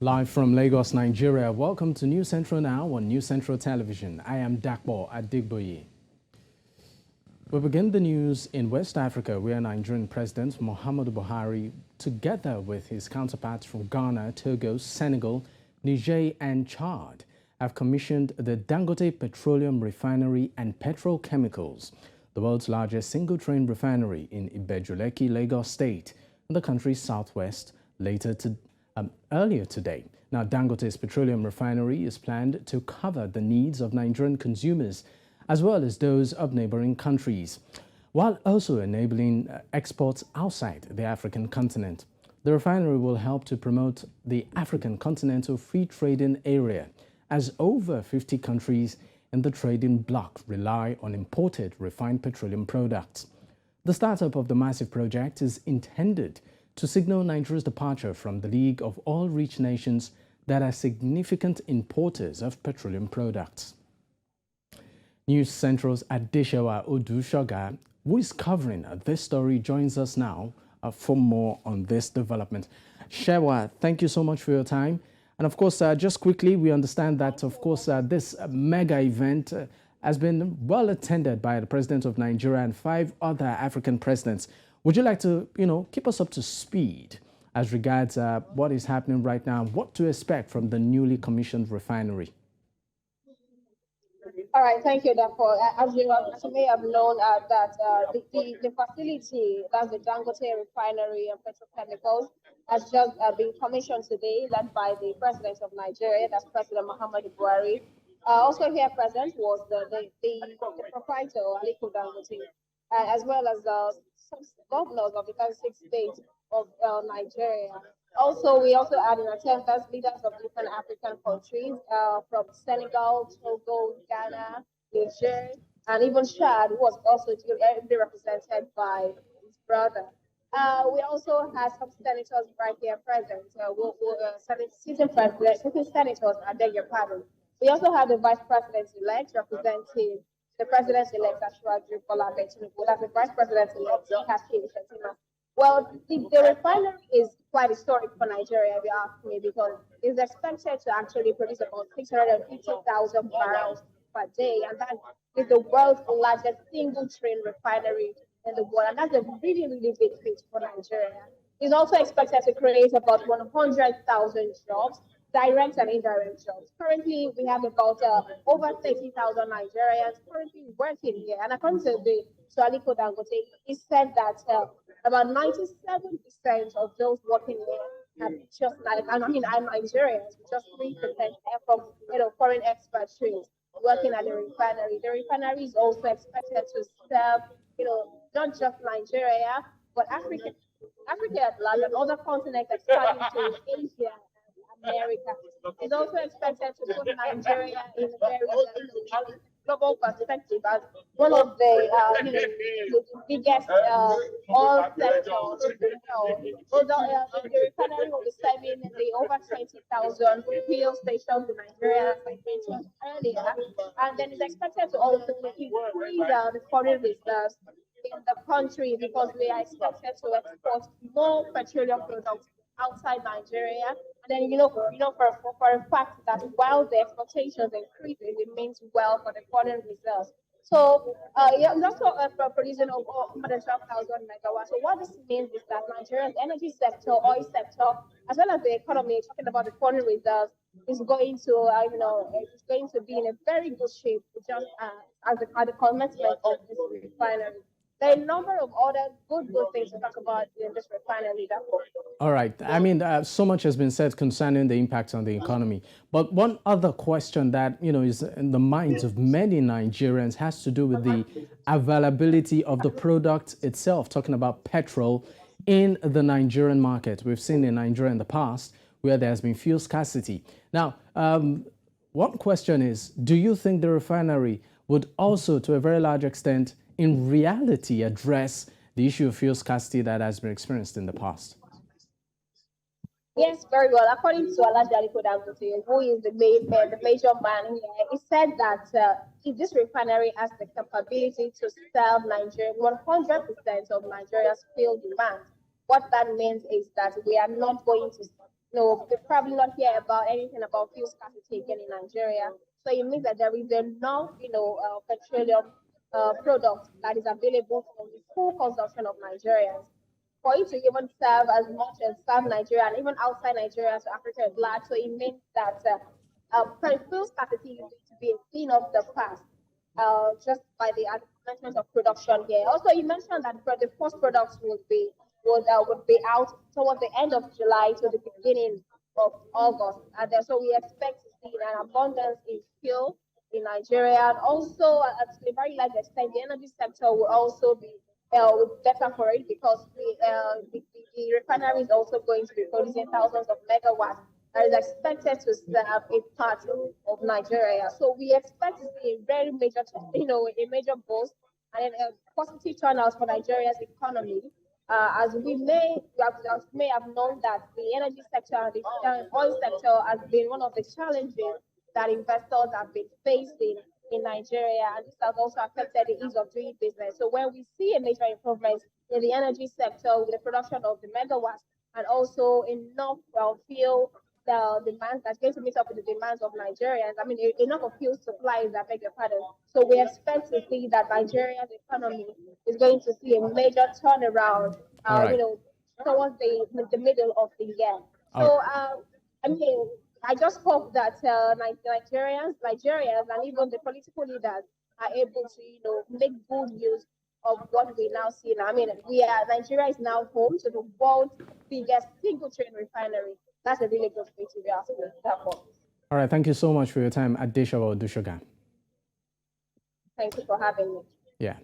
Live from Lagos, Nigeria, welcome to News Central Now on News Central Television. I am Dapo Adegboye. We begin the news in West Africa, where Nigerian President Muhammadu Buhari, together with his counterparts from Ghana, Togo, Senegal, Niger and Chad, have commissioned the Dangote Petroleum Refinery and Petrochemicals, the world's largest single-train refinery in Ibeju-Lekki, Lagos State, in the country's southwest, earlier today. Now, Dangote's Petroleum Refinery is planned to cover the needs of Nigerian consumers as well as those of neighboring countries, while also enabling exports outside the African continent. The refinery will help to promote the African Continental Free Trading Area, as over 50 countries in the trading bloc rely on imported refined petroleum products. The startup of the massive project is intended to signal Nigeria's departure from the League of all rich nations that are significant importers of petroleum products. News Central's Adesewa Odusoga, who is covering this story, joins us now for more on this development. Shewa, thank you so much for your time. And of course, just quickly, we understand that, of course, this mega event has been well attended by the President of Nigeria and 5 other African presidents. Would you like to, keep us up to speed as regards what is happening right now, what to expect from the newly commissioned refinery? All right, thank you, Dapo. As you may have known, the facility, that's the Dangote Refinery and Petrochemicals, has just been commissioned today, led by the President of Nigeria, that's President Muhammadu Buhari. Also here present was the proprietor, Aliko Dangote, as well as some governors of the 36 states of Nigeria. Also, we also had in attendance leaders of different African countries, from Senegal, Togo, Ghana, Niger, and even Chad, who was also represented by his brother. We also had some senators right here present. Sitting senators, I beg your pardon. We also had the vice president-elect representing the president-elect, Asiwaju Bola Ahmed Tinubu, that's the vice president-elect, Kasim Shettima. Well, the refinery is quite historic for Nigeria, if you ask me, because it's expected to actually produce about 650,000 barrels per day, and that is the world's largest single-train refinery in the world, and that's a really, really big feat for Nigeria. It's also expected to create about 100,000 jobs, direct and indirect jobs. Currently, we have about over 30,000 Nigerians currently working here. And according to Aliko Dangote, he said that about 97% of those working here have just I'm Nigerians, just 3% are from foreign expatriates working at the refinery. The refinery is also expected to serve not just Nigeria, but Africa at large and other continents expanding to Asia. America. It's also expected to put Nigeria in a very global perspective as one of the biggest oil sectors in the world. The refinery will be serving the over 20,000 fuel stations in Nigeria, as I mentioned earlier, and then it's expected to also increase the foreign reserves in the country because we are expected to export more petroleum products outside Nigeria. And then, for a fact that while the exportations increases, it means well for the foreign reserves. So, it's also producing over 112,000 megawatts. So what this means is that Nigeria's energy sector, oil sector, as well as the economy, talking about the foreign reserves, is going to, it's going to be in a very good shape, just at the commencement of this refinery. There are a number of other good things to talk about in this refinery. All right. So much has been said concerning the impact on the economy. But one other question that, is in the minds of many Nigerians has to do with the availability of the product itself, talking about petrol in the Nigerian market. We've seen in Nigeria in the past where there has been fuel scarcity. Now, one question is, do you think the refinery would also, to a very large extent, in reality address the issue of fuel scarcity that has been experienced in the past? Yes, very well. According to Alhaji Aliko Dangote, who is the major man here, he said that if this refinery has the capability to serve Nigeria 100% of Nigeria's fuel demand, what that means is that we are not going to No, they probably not hear about anything about fuel scarcity again in Nigeria. So it means that there is enough, petroleum product that is available for the full consumption of Nigerians. For it to even serve as much as serve Nigeria and even outside Nigeria to Africa at large. So it means that fuel scarcity is going to be a thing of the past. Just by the advancement of production here. Also, you mentioned that the first products would be out towards the end of July to the beginning of August, and so we expect to see an abundance in fuel in Nigeria, and also to a very large extent, the energy sector will also be better for it because the refinery is also going to be producing thousands of megawatts that is expected to serve a part of Nigeria. So we expect to see a very major, a major boost and a positive turnout for Nigeria's economy. As we may have known that the energy sector and the oil sector has been one of the challenges that investors have been facing in Nigeria, and this has also affected the ease of doing business. So when we see a major improvement in the energy sector with the production of the megawatts and also enough fuel the demands that's going to meet up with the demands of Nigerians. I mean, enough of fuel supplies, I beg your pardon. So we expect to see that Nigeria's economy is going to see a major turnaround, right. towards the middle of the year. So, I mean, I just hope that Nigerians, and even the political leaders are able to, make good use of what we now see now. I mean, Nigeria is now home to the world's biggest single train refinery. That's a really good thing to be asking. All right, thank you so much for your time, Adesewa Odusoga. Thank you for having me. Yeah.